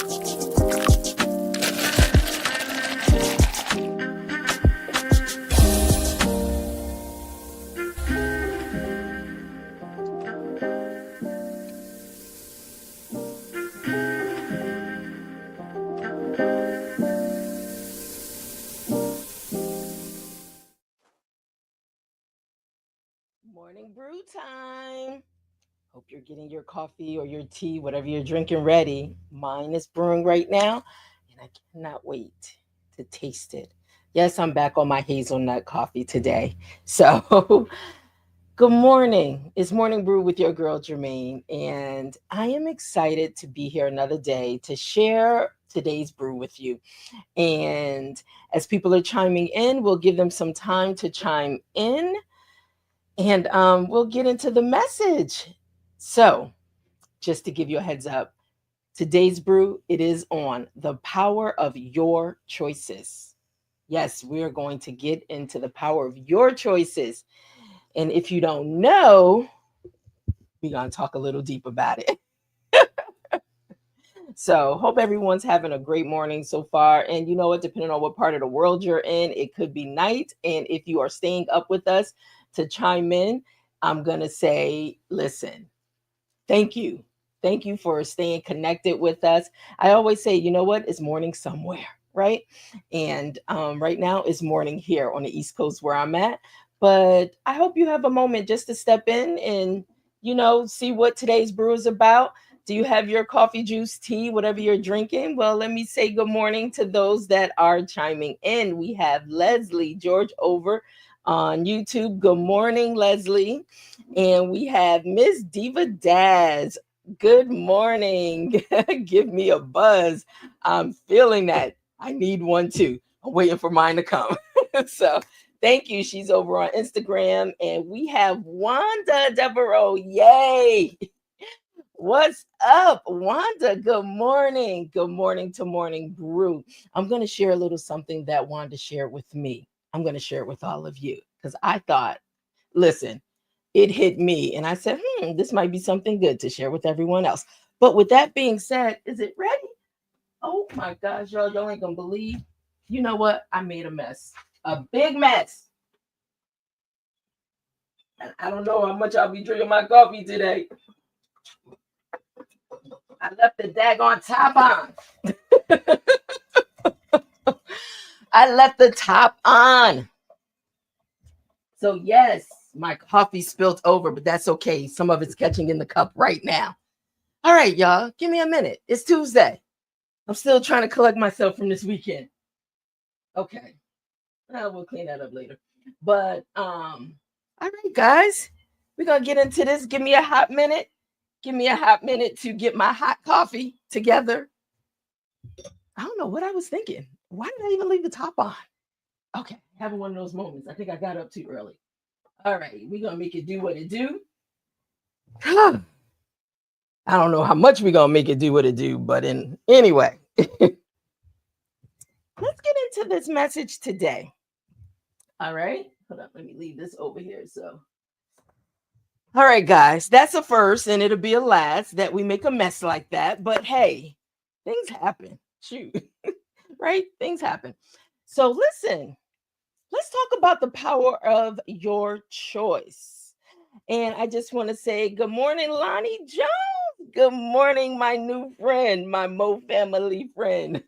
Morning brew time. Hope you're getting your coffee or your tea, whatever you're drinking, ready. Mine is brewing right now, and I cannot wait to taste it. Yes, I'm back on my hazelnut coffee today. So, good morning. It's Morning Brew with your girl, Germaine, and I am excited to be here another day to share today's brew with you. And as people are chiming in, we'll give them some time to chime in and we'll get into the message. So, just to give you a heads up, today's brew, it is on the power of your choices. Yes, we are going to get into the power of your choices. And if you don't know, we're going to talk a little deep about it. So, hope everyone's having a great morning so far. And you know what, depending on what part of the world you're in, it could be night. And if you are staying up with us to chime in, I'm going to say, listen, thank you. Thank you for staying connected with us. I always say, you know what? It's morning somewhere, right? And right now it's morning here on the East Coast where I'm at. But I hope you have a moment just to step in and, see what today's brew is about. Do you have your coffee, juice, tea, whatever you're drinking? Well, let me say good morning to those that are chiming in. We have Leslie George over on YouTube. Good morning, Leslie. And we have Miss Diva Daz. Good morning. Give me a buzz. I'm feeling that. I need one too. I'm waiting for mine to come. So thank you. She's over on Instagram. And we have Wanda Devereaux. Yay. What's up, Wanda? Good morning. Good morning to Morning Brew. I'm going to share a little something that Wanda shared with me. I'm going to share it with all of you because I thought, listen, it hit me. And I said, this might be something good to share with everyone else. But with that being said, is it ready? Oh my gosh, y'all ain't going to believe. You know what? I made a mess, a big mess. And I don't know how much I'll be drinking my coffee today. I left the daggone top on. I left the top on. So, yes, my coffee spilled over, but that's okay. Some of it's catching in the cup right now. All right, y'all, give me a minute. It's Tuesday. I'm still trying to collect myself from this weekend. Okay. We'll clean that up later. But, all right, guys, we're going to get into this. Give me a hot minute. Give me a hot minute to get my hot coffee together. I don't know what I was thinking. Why did I even leave the top on? Okay, having one of those moments. I think I got up too early. All right, we're gonna make it do what it do. I don't know how much we're gonna make it do what it do, but anyway, let's get into this message today. All right, hold up, let me leave this over here. So, all right, guys, that's a first, and it'll be a last that we make a mess like that. But hey, things happen. Shoot, right? Things happen. So listen. Let's talk about the power of your choice. And I just want to say good morning, Lonnie Jones. Good morning, my new friend, my Mo family friend.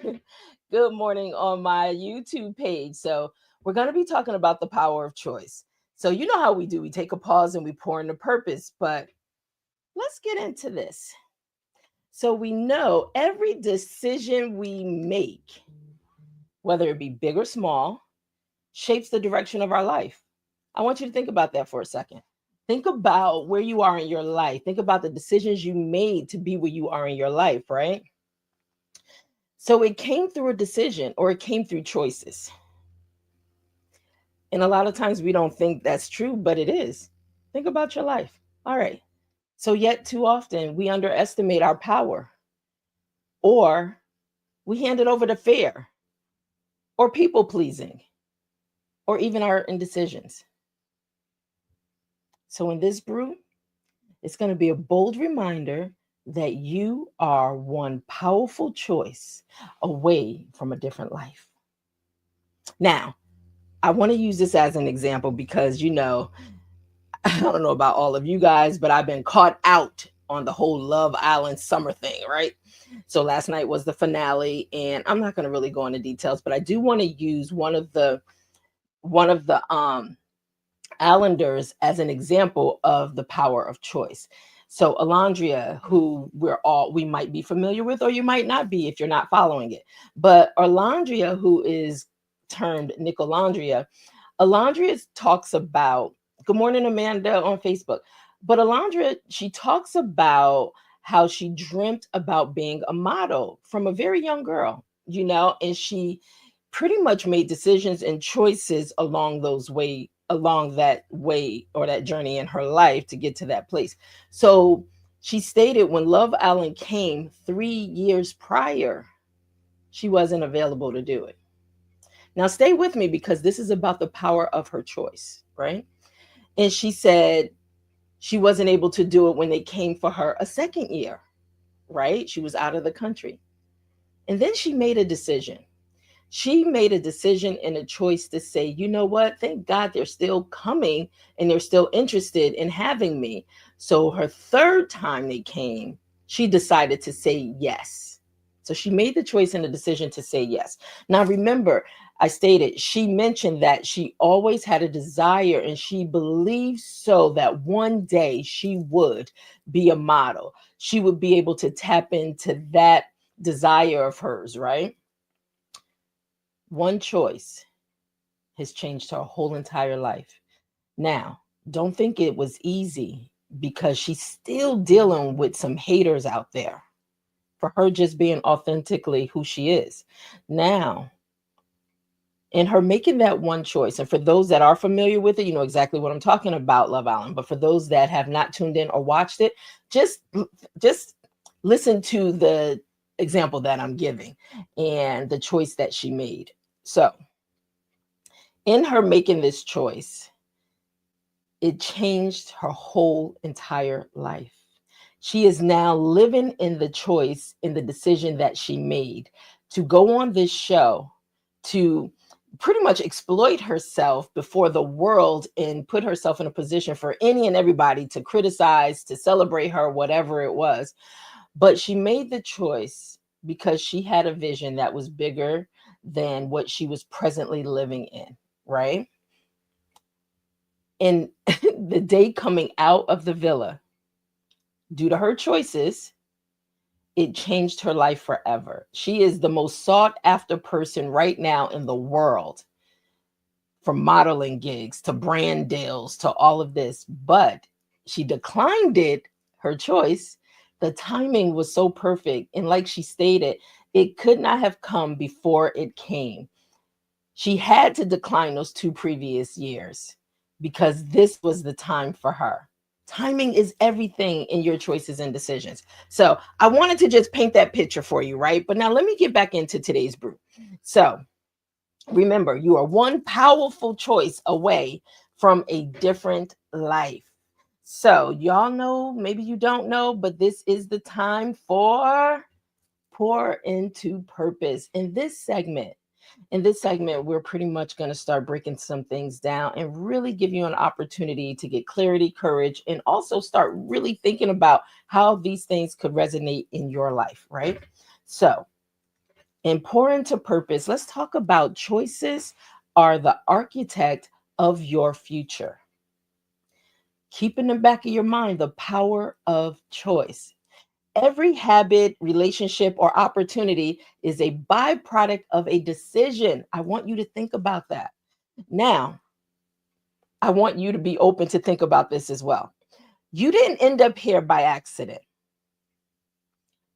Good morning on my YouTube page. So, we're going to be talking about the power of choice. So, you know how we do. We take a pause and we pour into purpose, but let's get into this. So, we know every decision we make, whether it be big or small, shapes the direction of our life. I want you to think about that for a second. Think about where you are in your life. Think about the decisions you made to be where you are in your life, right? So it came through a decision or it came through choices. And a lot of times we don't think that's true, but it is. Think about your life. All right. So, yet too often we underestimate our power or we hand it over to fear or people pleasing or even our indecisions. So, in this brew, it's going to be a bold reminder that you are one powerful choice away from a different life. Now, I want to use this as an example because, I don't know about all of you guys, but I've been caught out on the whole Love Island summer thing, right? So last night was the finale, and I'm not going to really go into details, but I do want to use one of the Islanders as an example of the power of choice. So Alondria, who we might be familiar with, or you might not be if you're not following it. But Alondria, who is termed Nicolandria, Alondria talks about, good morning, Amanda on Facebook. But Alondria, she talks about how she dreamt about being a model from a very young girl, and she pretty much made decisions and choices along that way or that journey in her life to get to that place. So she stated when Love Island came 3 years prior, she wasn't available to do it. Now, stay with me because this is about the power of her choice, right? And she said she wasn't able to do it when they came for her a second year, right? She was out of the country. And then she made a decision. She made a decision and a choice to say, you know what? Thank God they're still coming and they're still interested in having me. So her third time they came, she decided to say yes. So she made the choice and the decision to say yes. Now, remember, I stated she mentioned that she always had a desire and she believed so that one day she would be a model. She would be able to tap into that desire of hers, right? One choice has changed her whole entire life. Now, don't think it was easy because she's still dealing with some haters out there for her just being authentically who she is. Now, in her making that one choice, and for those that are familiar with it, you know exactly what I'm talking about, Love Island. But for those that have not tuned in or watched it, just just listen to the example that I'm giving and the choice that she made. So, in her making this choice, it changed her whole entire life. She is now living in the choice, in the decision that she made to go on this show, to pretty much exploit herself before the world and put herself in a position for any and everybody to criticize, to celebrate her, whatever it was. But she made the choice because she had a vision that was bigger than what she was presently living in, right? And the day coming out of the villa, due to her choices, it changed her life forever. She is the most sought after person right now in the world, from modeling gigs to brand deals to all of this. But she declined it, her choice. The timing was so perfect. And like she stated, it could not have come before it came. She had to decline those 2 previous years because this was the time for her. Timing is everything in your choices and decisions. So I wanted to just paint that picture for you, right? But now let me get back into today's brew. So remember, you are one powerful choice away from a different life. So y'all know, maybe you don't know, but this is the time for Pour into Purpose. In this segment, we're pretty much going to start breaking some things down and really give you an opportunity to get clarity, courage, and also start really thinking about how these things could resonate in your life, right? So, in Pour into Purpose, let's talk about choices are the architect of your future. Keep in the back of your mind the power of choice. Every habit, relationship, or opportunity is a byproduct of a decision. I want you to think about that. Now, I want you to be open to think about this as well. You didn't end up here by accident.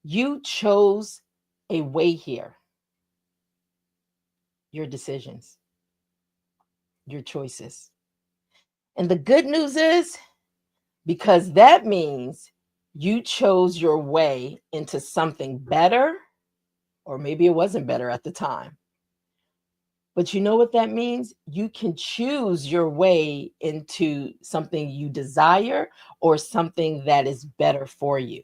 You chose a way here. Your decisions, your choices. And the good news is because that means you chose your way into something better, or maybe it wasn't better at the time. But you know what that means? You can choose your way into something you desire or something that is better for you.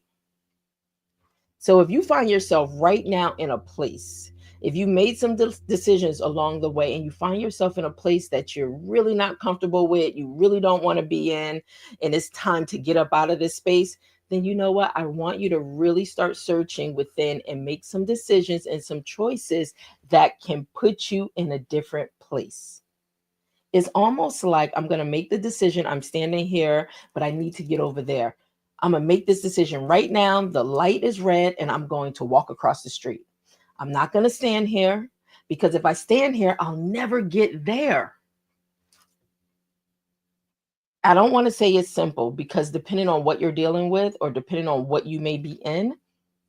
So if you find yourself right now in a place, if you made some decisions along the way and you find yourself in a place that you're really not comfortable with, you really don't want to be in, and it's time to get up out of this space, then you know what? I want you to really start searching within and make some decisions and some choices that can put you in a different place. It's almost like I'm going to make the decision. I'm standing here, but I need to get over there. I'm going to make this decision right now. The light is red, and I'm going to walk across the street. I'm not going to stand here because if I stand here, I'll never get there. I don't want to say it's simple because depending on what you're dealing with or depending on what you may be in,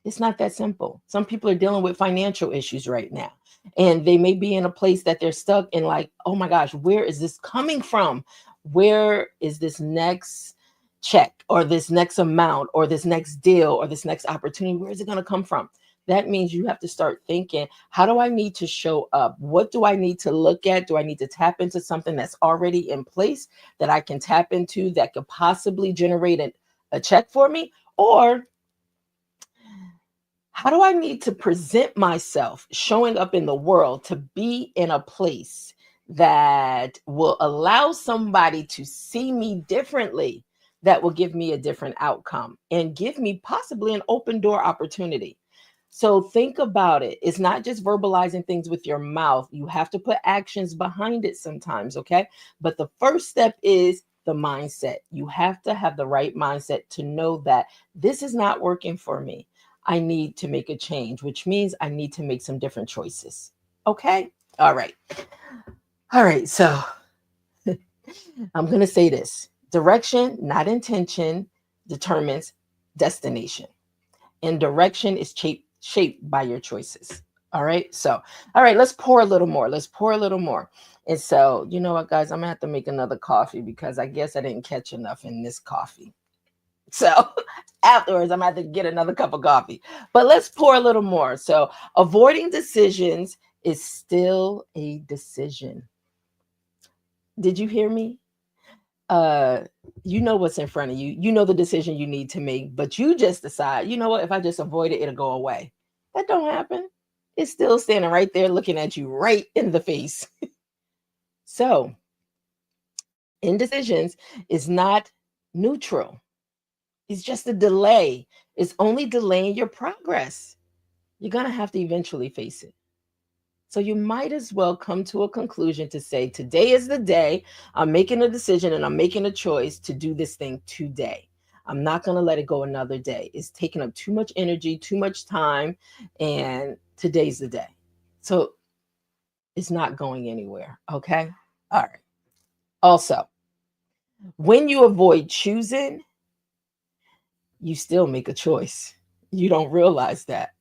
it's not that simple. Some people are dealing with financial issues right now, and they may be in a place that they're stuck in, like, oh my gosh, where is this coming from? Where is this next check or this next amount or this next deal or this next opportunity? Where is it going to come from? That means you have to start thinking, how do I need to show up? What do I need to look at? Do I need to tap into something that's already in place that I can tap into that could possibly generate a check for me? Or how do I need to present myself showing up in the world to be in a place that will allow somebody to see me differently, that will give me a different outcome and give me possibly an open door opportunity? So think about it. It's not just verbalizing things with your mouth. You have to put actions behind it sometimes, okay? But the first step is the mindset. You have to have the right mindset to know that this is not working for me. I need to make a change, which means I need to make some different choices. Okay? All right. All right. So I'm going to say this: direction, not intention, determines destination. And direction is shaped by your choices. All right. So, all right, let's pour a little more. Let's pour a little more. And so, you know what, guys? I'm going to have to make another coffee because I guess I didn't catch enough in this coffee. So afterwards, I'm going to have to get another cup of coffee. But let's pour a little more. So avoiding decisions is still a decision. Did you hear me? Uh, you know what's in front of you. You know the decision you need to make, but you just decide, you know what, if I just avoid it, it'll go away. That don't happen. It's still standing right there looking at you right in the face. So indecisions is not neutral. It's just a delay. It's only delaying your progress. You're going to have to eventually face it. So you might as well come to a conclusion to say, today is the day. I'm making a decision and I'm making a choice to do this thing today. I'm not going to let it go another day. It's taking up too much energy, too much time, and today's the day. So it's not going anywhere. Okay. All right. Also, when you avoid choosing, you still make a choice. You don't realize that.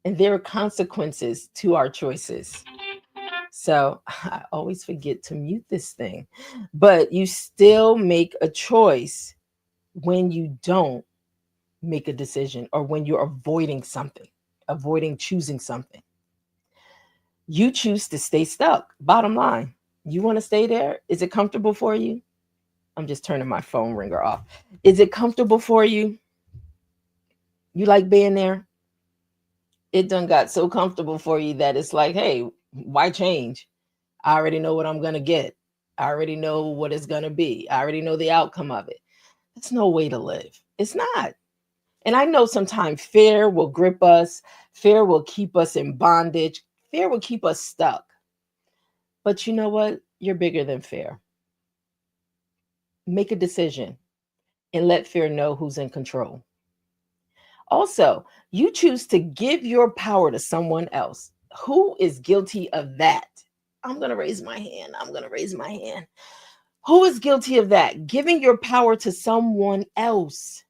And there are consequences to our choices. So I always forget to mute this thing, but you still make a choice when you don't make a decision or when you're avoiding something, avoiding choosing something. You choose to stay stuck. Bottom line, you want to stay there? Is it comfortable for you? I'm just turning my phone ringer off. Is it comfortable for you? You like being there? It done got so comfortable for you that it's like, hey, why change? I already know what I'm going to get. I already know what it's going to be. I already know the outcome of it. That's no way to live. It's not. And I know sometimes fear will grip us, fear will keep us in bondage, fear will keep us stuck. But you know what? You're bigger than fear. Make a decision and let fear know who's in control. Also, you choose to give your power to someone else. Who is guilty of that? I'm going to raise my hand. I'm going to raise my hand. Who is guilty of that? Giving your power to someone else.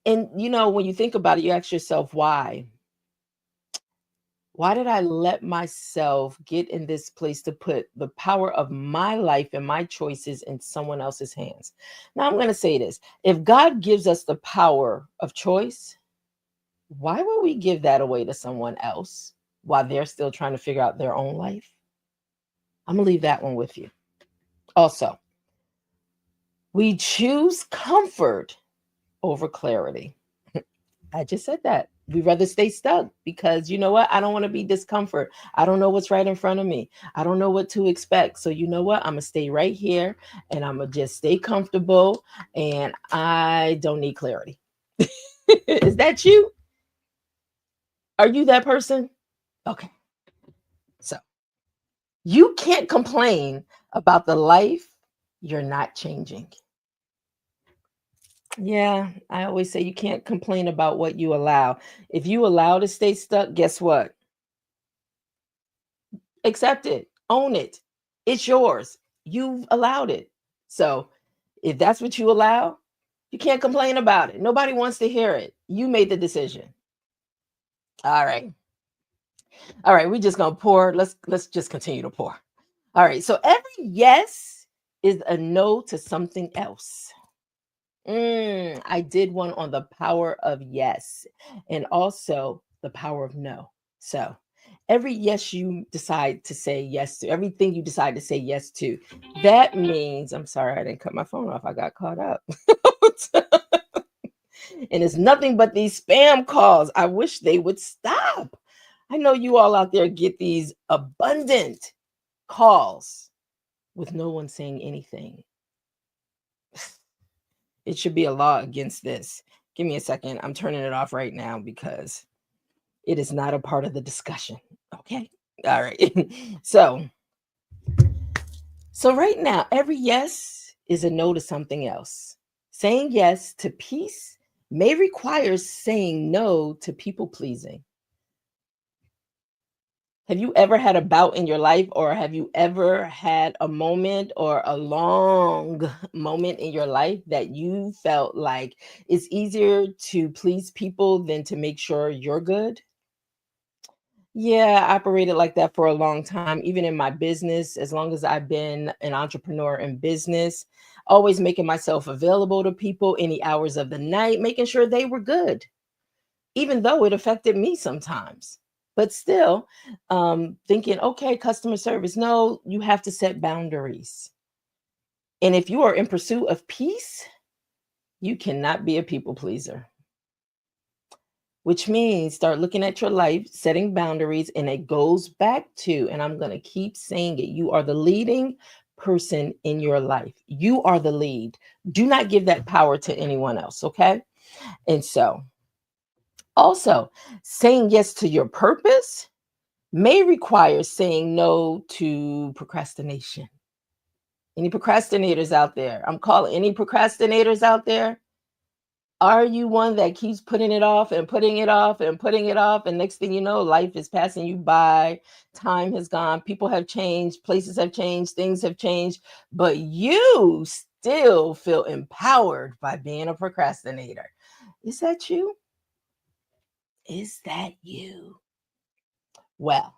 And you know, when you think about it, you ask yourself, why? Why did I let myself get in this place to put the power of my life and my choices in someone else's hands? Now, I'm going to say this. If God gives us the power of choice, why would we give that away to someone else while they're still trying to figure out their own life? I'm going to leave that one with you. Also, we choose comfort over clarity. I just said that. We rather stay stuck because you know what? I don't want to be discomfort. I don't know what's right in front of me. I don't know what to expect. So you know what? I'm gonna stay right here and I'm gonna just stay comfortable and I don't need clarity. Is that you? Are you that person? Okay. So you can't complain about the life you're not changing. Yeah, I always say you can't complain about what you allow. If you allow to stay stuck, guess what? Accept it, own it. It's yours. You've allowed it. So if that's what you allow, you can't complain about it. Nobody wants to hear it. You made the decision. All right. All right. We're just gonna pour. Let's just continue to pour. All right. So every yes is a no to something else. I did one on the power of yes and also the power of no. So every yes you decide to say yes to, everything you decide to say yes to, that means, I'm sorry, I didn't cut my phone off. I got caught up. And it's nothing but these spam calls. I wish they would stop. I know you all out there get these abundant calls with no one saying anything. It should be a law against this. Give me a second. I'm turning it off right now because it is not a part of the discussion. Okay. All right. so, so right now, every yes is a no to something else. Saying yes to peace may require saying no to people pleasing. Have you ever had a bout in your life, or have you ever had a moment or a long moment in your life that you felt like it's easier to please people than to make sure you're good? Yeah, I operated like that for a long time, even in my business, as long as I've been an entrepreneur in business, always making myself available to people any hours of the night, making sure they were good, even though it affected me sometimes. But still, thinking, okay, customer service. No, you have to set boundaries. And if you are in pursuit of peace, you cannot be a people pleaser, which means start looking at your life, setting boundaries. And it goes back to, and I'm going to keep saying it, you are the leading person in your life. You are the lead. Do not give that power to anyone else. Okay. And so, also, saying yes to your purpose may require saying no to procrastination. Any procrastinators out there? I'm calling any procrastinators out there. Are you one that keeps putting it off and putting it off and putting it off? And next thing you know, life is passing you by. Time has gone. People have changed. Places have changed. Things have changed. But you still feel empowered by being a procrastinator. Is that you? Is that you? Well,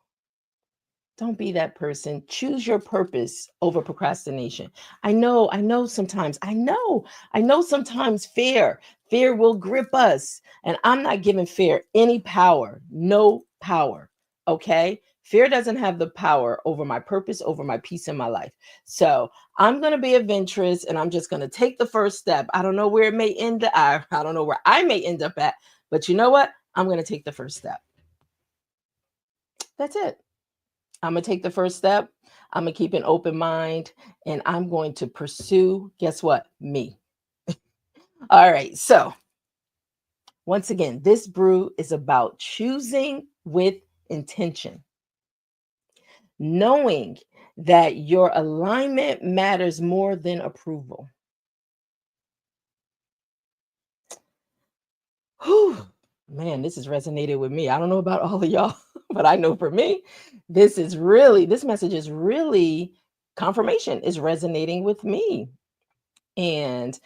don't be that person. Choose your purpose over procrastination. I know sometimes fear will grip us. And I'm not giving fear any power, no power. Okay. Fear doesn't have the power over my purpose, over my peace in my life. So I'm going to be adventurous and I'm just going to take the first step. I don't know where it may end. I don't know where I may end up at, but you know what? I'm going to take the first step. That's it. I'm going to take the first step. I'm going to keep an open mind and I'm going to pursue, guess what? Me. All right. So, once again, this brew is about choosing with intention, knowing that your alignment matters more than approval. Whew, man, this has resonated with me. I don't know about all of y'all, but I know for me, this message is really confirmation is resonating with me. And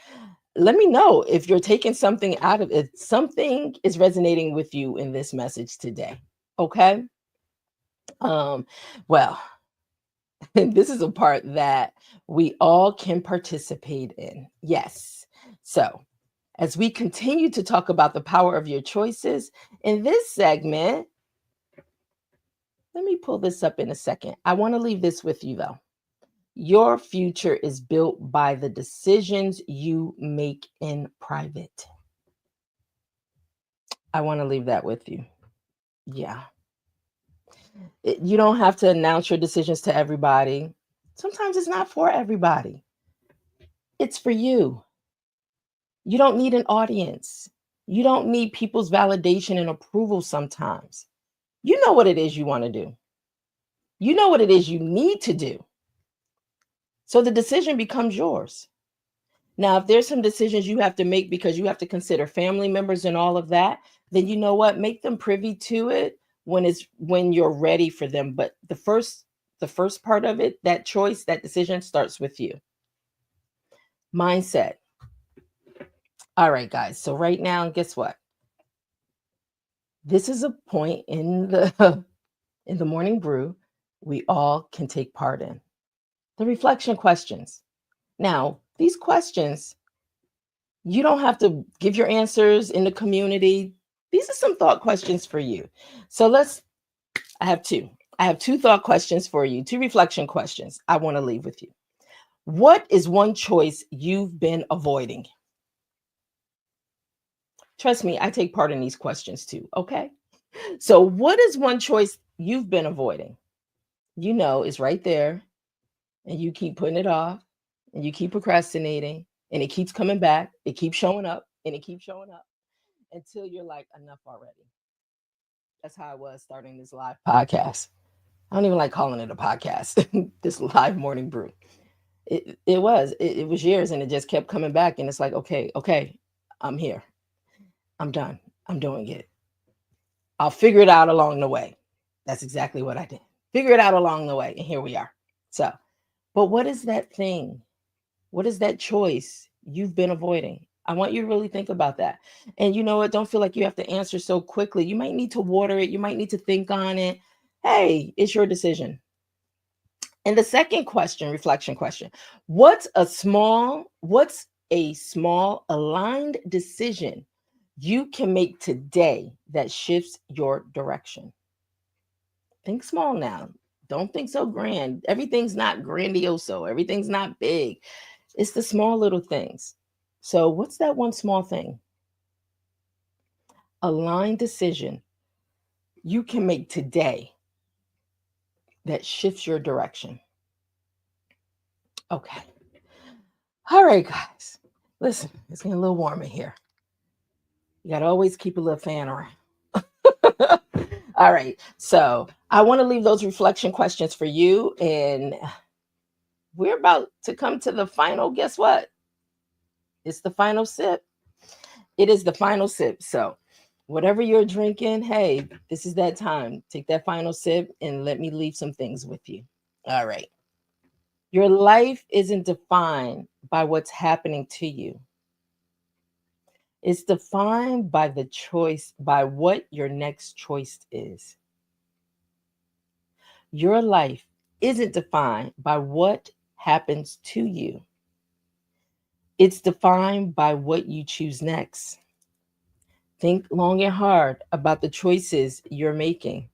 let me know if you're taking something out of it. Something is resonating with you in this message today. Okay. Um, well, this is a part that we all can participate in. Yes. So, as we continue to talk about the power of your choices in this segment, let me pull this up in a second. I want to leave this with you though. Your future is built by the decisions you make in private. I want to leave that with you. Yeah. You don't have to announce your decisions to everybody. Sometimes it's not for everybody, it's for you. You don't need an audience. You don't need people's validation and approval sometimes. You know what it is you want to do. You know what it is you need to do. So the decision becomes yours. Now, if there's some decisions you have to make because you have to consider family members and all of that, then you know what? Make them privy to it when you're ready for them. But the first part of it, that choice, that decision starts with you. Mindset. All right, guys. So right now, guess what? This is a point in the in the morning brew we all can take part in. The reflection questions. Now, these questions, you don't have to give your answers in the community. These are some thought questions for you. So I have two. I have two thought questions for you, two reflection questions I want to leave with you. What is one choice you've been avoiding? Trust me, I take part in these questions too. Okay. So, what is one choice you've been avoiding? You know, it's right there, and you keep putting it off, and you keep procrastinating, and it keeps coming back. It keeps showing up, and it keeps showing up until you're like, enough already. That's how I was starting this live podcast. I don't even like calling it a podcast, this live morning brew. It was years, and it just kept coming back. And it's like, okay, I'm here. I'm done. I'm doing it. I'll figure it out along the way. That's exactly what I did. Figure it out along the way. And here we are. So, but what is that thing? What is that choice you've been avoiding? I want you to really think about that. And you know what? Don't feel like you have to answer so quickly. You might need to water it. You might need to think on it. Hey, it's your decision. And the second question, reflection question, what's a small aligned decision you can make today that shifts your direction? Think small now. Don't think so grand. Everything's not grandioso. Everything's not big. It's the small little things. So, what's that one small thing? Aligned decision you can make today that shifts your direction. Okay. All right, guys. Listen, it's getting a little warm in here. You got to always keep a little fan around. All right. So I want to leave those reflection questions for you. And we're about to come to the final. Guess what? It's the final sip. It is the final sip. So whatever you're drinking, hey, this is that time. Take that final sip and let me leave some things with you. All right. Your life isn't defined by what's happening to you. It's defined by the choice, by what your next choice is. Your life isn't defined by what happens to you. It's defined by what you choose next. Think long and hard about the choices you're making.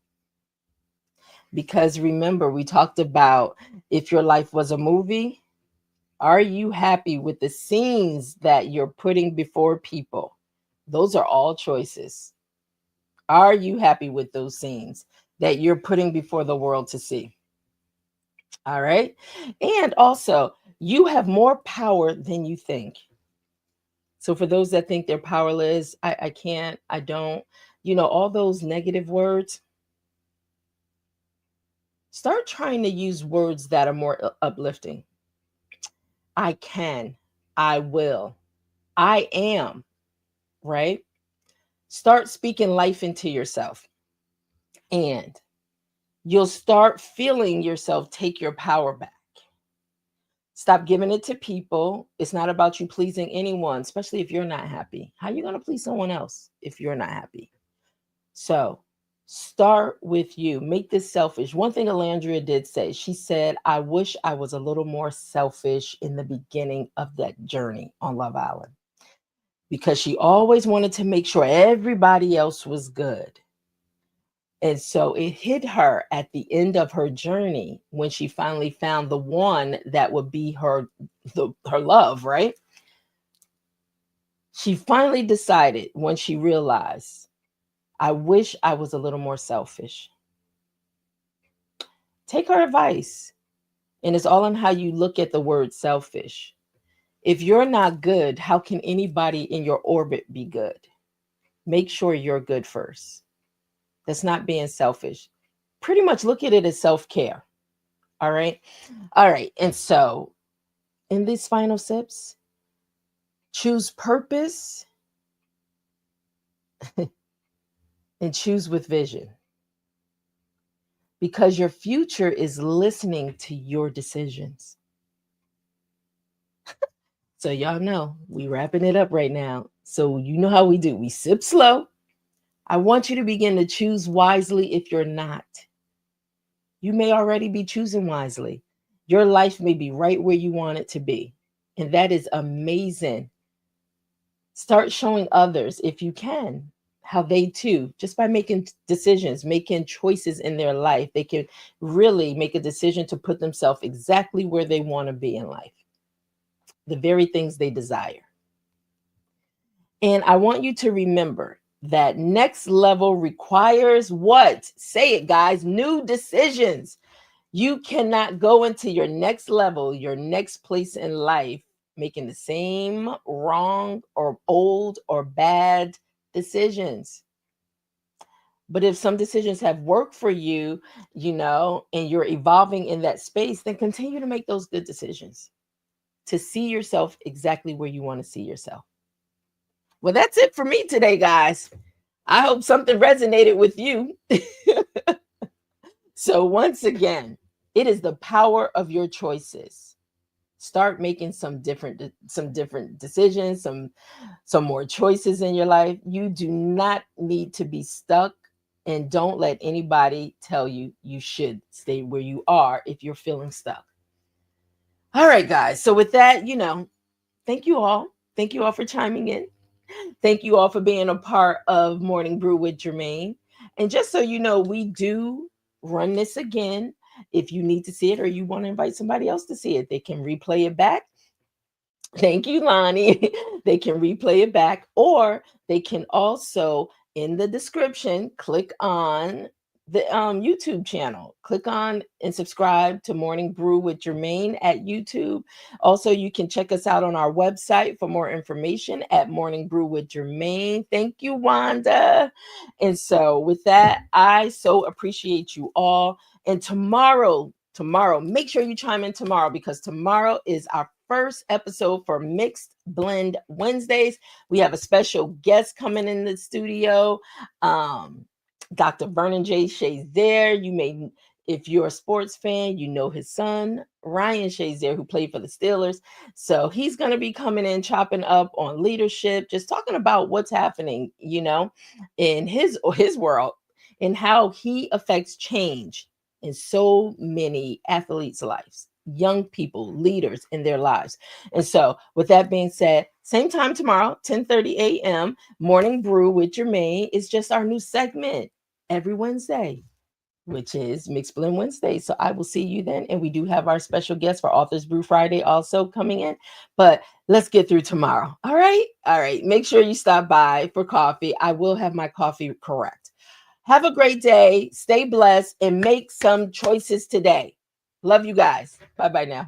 Because remember, we talked about if your life was a movie, are you happy with the scenes that you're putting before people? Those are all choices. Are you happy with those scenes that you're putting before the world to see? All right. And also, you have more power than you think. So, for those that think they're powerless, I can't, I don't, all those negative words, start trying to use words that are more uplifting. I can, I will, I am, right? Start speaking life into yourself, and you'll start feeling yourself take your power back. Stop giving it to people. It's not about you pleasing anyone, especially if you're not happy. How are you going to please someone else if you're not happy? So start with you. Make this selfish. One thing Alandria did say, she said, I wish I was a little more selfish in the beginning of that journey on Love Island, because she always wanted to make sure everybody else was good. And so it hit her at the end of her journey when she finally found the one that would be her love, right? She finally decided, when she realized I wish I was a little more selfish. Take her advice. And it's all on how you look at the word selfish. If you're not good, how can anybody in your orbit be good? Make sure you're good first. That's not being selfish. Pretty much look at it as self-care. All right. All right. And so in these final sips, choose purpose and choose with vision, because your future is listening to your decisions. So y'all know we wrapping it up right now. So you know how we do. We sip slow. I want you to begin to choose wisely. If you're not, you may already be choosing wisely. Your life may be right where you want it to be. And that is amazing. Start showing others, if you can, how they too, just by making decisions, making choices in their life, they can really make a decision to put themselves exactly where they want to be in life, the very things they desire. And I want you to remember that next level requires what? Say it, guys. New decisions. You cannot go into your next level, your next place in life, making the same wrong or old or bad decisions. But if some decisions have worked for you, and you're evolving in that space, then continue to make those good decisions to see yourself exactly where you want to see yourself. Well, that's it for me today, guys. I hope something resonated with you. So once again, it is the power of your choices. Start making some different decisions, some more choices in your life. You do not need to be stuck, and don't let anybody tell you you should stay where you are if you're feeling stuck. All right, guys. So with that, thank you all. Thank you all for chiming in. Thank you all for being a part of Morning Brew with Germaine. And just so you know, we do run this again. If you need to see it or you want to invite somebody else to see it, they can replay it back. Thank you, Lonnie. They can replay it back, or they can also, in the description, click on the YouTube channel. Click on and subscribe to Morning Brew with Germaine at YouTube. Also, you can check us out on our website for more information at Morning Brew with Germaine. Thank you, Wanda. And so with that, I so appreciate you all. And tomorrow, make sure you chime in tomorrow, because tomorrow is our first episode for Mixed Blend Wednesdays. We have a special guest coming in the studio. Dr. Vernon J. Shazier. You may, if you're a sports fan, you know his son, Ryan Shazier, who played for the Steelers. So he's going to be coming in, chopping up on leadership, just talking about what's happening, in his world, and how he affects change in so many athletes' lives, young people, leaders in their lives. And so with that being said, same time tomorrow, 10:30 a.m., Morning Brew with Germaine is just our new segment every Wednesday, which is Mixed Blend Wednesday. So I will see you then. And we do have our special guest for Authors Brew Friday also coming in. But let's get through tomorrow. All right. All right. Make sure you stop by for coffee. I will have my coffee correct. Have a great day. Stay blessed and make some choices today. Love you guys. Bye-bye now.